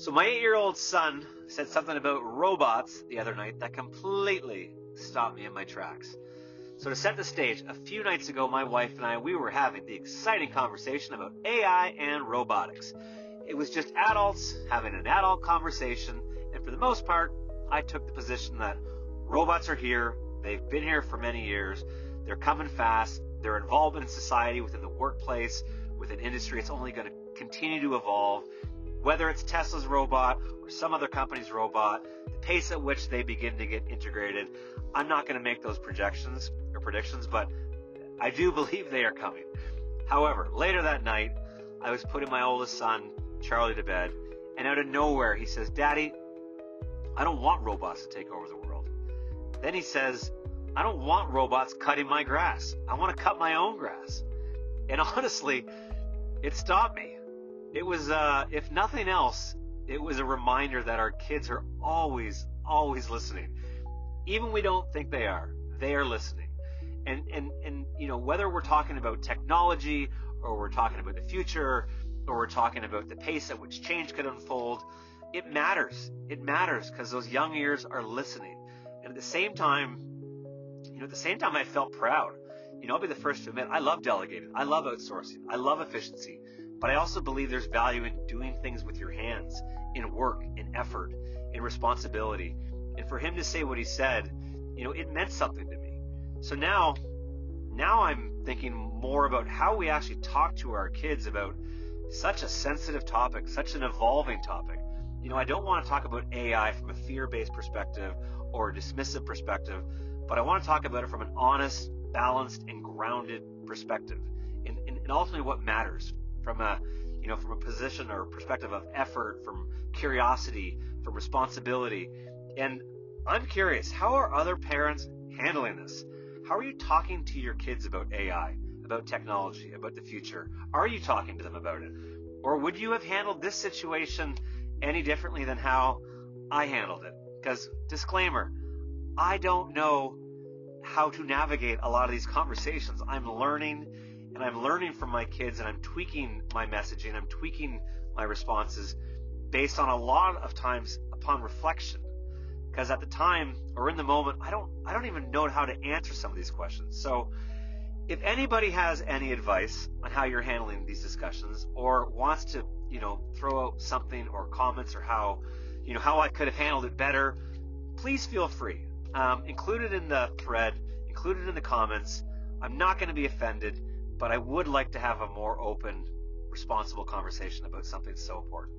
So my 8-year-old son said something about robots the other night that completely stopped me in my tracks. So to set the stage, a few nights ago, my wife and I, we were having the exciting conversation about AI and robotics. It was just adults having an adult conversation, and for the most part, I took the position that robots are here, they've been here for many years, they're coming fast, their involvement in society, within the workplace, within industry, it's only going to continue to evolve. Whether it's Tesla's robot or some other company's robot, the pace at which they begin to get integrated, I'm not going to make those projections or predictions, but I do believe they are coming. However, later that night, I was putting my oldest son, Charlie, to bed, and out of nowhere, he says, "Daddy, I don't want robots to take over the world." Then he says, "I don't want robots cutting my grass. I want to cut my own grass." And honestly, it stopped me. It was, if nothing else, it was a reminder that our kids are always listening. Even we don't think they are listening. And you know, whether we're talking about technology or we're talking about the future or we're talking about the pace at which change could unfold, it matters. It matters because those young ears are listening. And at the same time, I felt proud. You know, I'll be the first to admit, I love delegating. I love outsourcing. I love efficiency. But I also believe there's value in doing things with your hands, in work, in effort, in responsibility. And for him to say what he said, you know, it meant something to me. So now I'm thinking more about how we actually talk to our kids about such a sensitive topic, such an evolving topic. You know, I don't want to talk about AI from a fear-based perspective or a dismissive perspective, but I want to talk about it from an honest, balanced, and grounded perspective. And ultimately what matters from a position or perspective of effort, from curiosity, from responsibility. And I'm curious, how are other parents handling this? How are you talking to your kids about AI, about technology, about the future? Are you talking to them about it? Or would you have handled this situation any differently than how I handled it? Because, disclaimer, I don't know how to navigate a lot of these conversations. I'm learning, and I'm learning from my kids, and I'm tweaking my messaging, I'm tweaking my responses based on a lot of times upon reflection. Because at the time or in the moment, I don't even know how to answer some of these questions. So if anybody has any advice on how you're handling these discussions, or wants to, you know, throw out something or comments, or how I could have handled it better, please feel free. Include it in the thread, include it in the comments. I'm not going to be offended, but I would like to have a more open, responsible conversation about something so important.